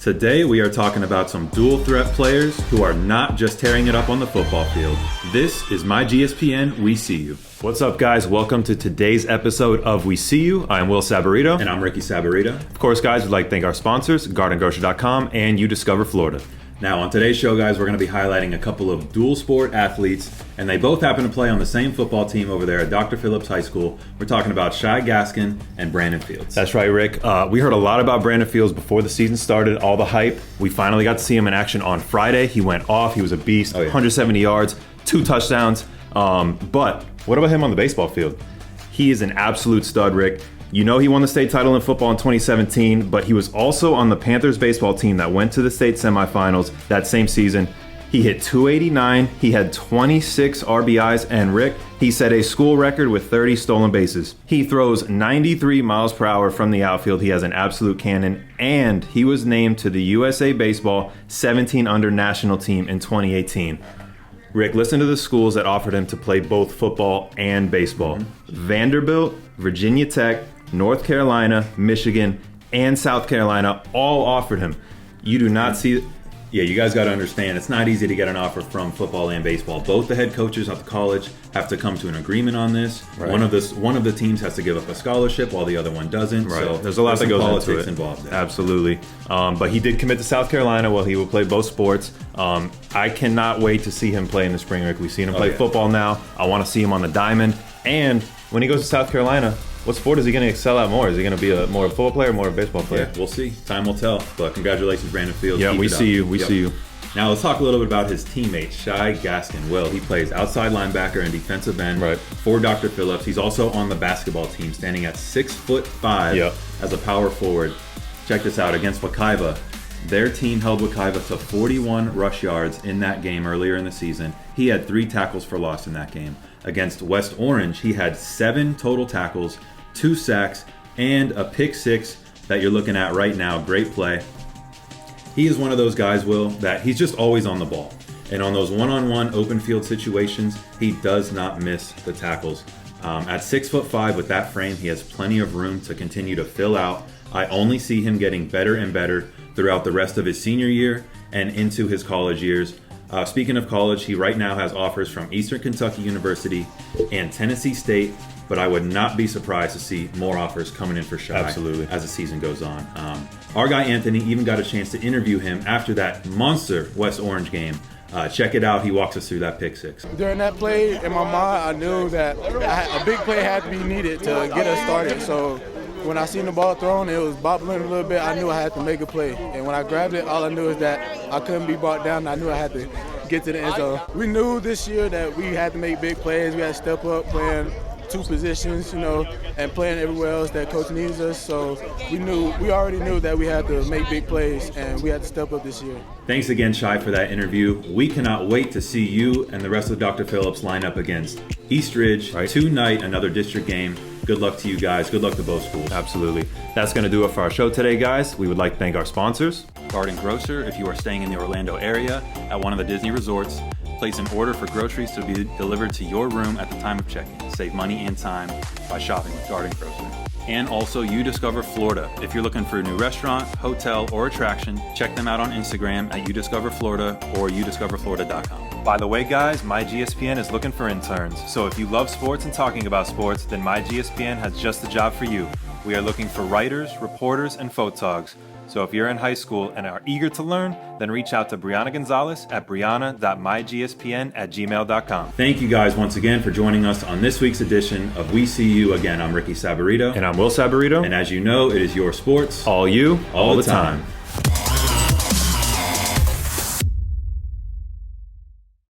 Today we are talking about some dual threat players who are not just tearing it up on the football field. This is myGSPN, We See You. What's up, guys? Welcome to today's episode of We See You. I'm Will Saborido. And I'm Ricky Saborido. Of course, guys, we'd like to thank our sponsors, GardenGrocery.com and UDiscover Florida. Now, on today's show, guys, we're going to be highlighting a couple of dual sport athletes, and they both happen to play on the same football team over there at Dr. Phillips High School. We're talking about Shi Gaskin and Brandon Fields. That's right, Rick. We heard a lot about Brandon Fields before the season started, all the hype. We finally got to see him in action on Friday. He went off. He was a beast, 170 yards, 2 touchdowns. But what about him on the baseball field? He is an absolute stud, Rick. You know he won the state title in football in 2017, but he was also on the Panthers baseball team that went to the state semifinals that same season. He hit 289, he had 26 RBIs, and Rick, he set a school record with 30 stolen bases. He throws 93 miles per hour from the outfield. He has an absolute cannon, and he was named to the USA Baseball 17 under national team in 2018. Rick, listen to the schools that offered him to play both football and baseball. Vanderbilt, Virginia Tech, North Carolina, Michigan, and South Carolina all offered him. You do not see... Yeah, you guys got to understand, it's not easy to get an offer from football and baseball. Both the head coaches at the college have to come to an agreement on this. Right. One of the teams has to give up a scholarship while the other one doesn't. Right. So there's a lot that goes into it. Involved there. Absolutely. But he did commit to South Carolina. Well, he will play both sports. I cannot wait to see him play in the spring, Rick. We've seen him play football now. I want to see him on the diamond. And when he goes to South Carolina, what sport is he going to excel at more? Is he going to be more of a football player or more of a baseball player? Yeah, we'll see. Time will tell. But congratulations, Brandon Fields. Yeah, we see you. We see you. Now let's talk a little bit about his teammate, Shi Gaskin. Well, he plays outside linebacker and defensive end for Dr. Phillips. He's also on the basketball team, standing at 6'5" as a power forward. Check this out. Against Wekiva, their team held Wekiva to 41 rush yards in that game earlier in the season. He had 3 tackles for loss in that game. Against West Orange, he had 7 total tackles, 2 sacks, and a pick 6 that you're looking at right now. Great play. He is one of those guys, Will, that he's just always on the ball. And on those one-on-one open field situations, he does not miss the tackles. At 6'5" with that frame, he has plenty of room to continue to fill out. I only see him getting better and better throughout the rest of his senior year and into his college years. Speaking of college, he right now has offers from Eastern Kentucky University and Tennessee State, but I would not be surprised to see more offers coming in for Shi as the season goes on. Our guy Anthony even got a chance to interview him after that monster West Orange game. Check it out. He walks us through that pick 6. During that play, in my mind, I knew that a big play had to be needed to get us started. So when I seen the ball thrown, it was bobbling a little bit. I knew I had to make a play. And when I grabbed it, all I knew is that I couldn't be brought down. I knew I had to get to the end zone. We knew this year that we had to make big plays. We had to step up playing 2 positions, and playing everywhere else that coach needs us. So we already knew that we had to make big plays, and we had to step up this year. Thanks again, Shi, for that interview. We cannot wait to see you and the rest of Dr. Phillips line up against East Ridge tonight, another district game. Good luck to you guys. Good luck to both schools. Absolutely. That's going to do it for our show today, guys. We would like to thank our sponsors. Garden Grocer, if you are staying in the Orlando area at one of the Disney resorts, place an order for groceries to be delivered to your room at the time of check-in. Save money and time by shopping with Garden Grocer. And also UDiscover Florida. If you're looking for a new restaurant, hotel, or attraction, check them out on Instagram at UDiscover Florida or udiscoverflorida.com. By the way, guys, myGSPN is looking for interns. So if you love sports and talking about sports, then myGSPN has just the job for you. We are looking for writers, reporters, and photogs. So if you're in high school and are eager to learn, then reach out to Brianna Gonzalez at brianna.mygspn@gmail.com. Thank you guys once again for joining us on this week's edition of We See You. Again, I'm Ricky Saborido. And I'm Will Saborido. And as you know, it is your sports. All you, all the time.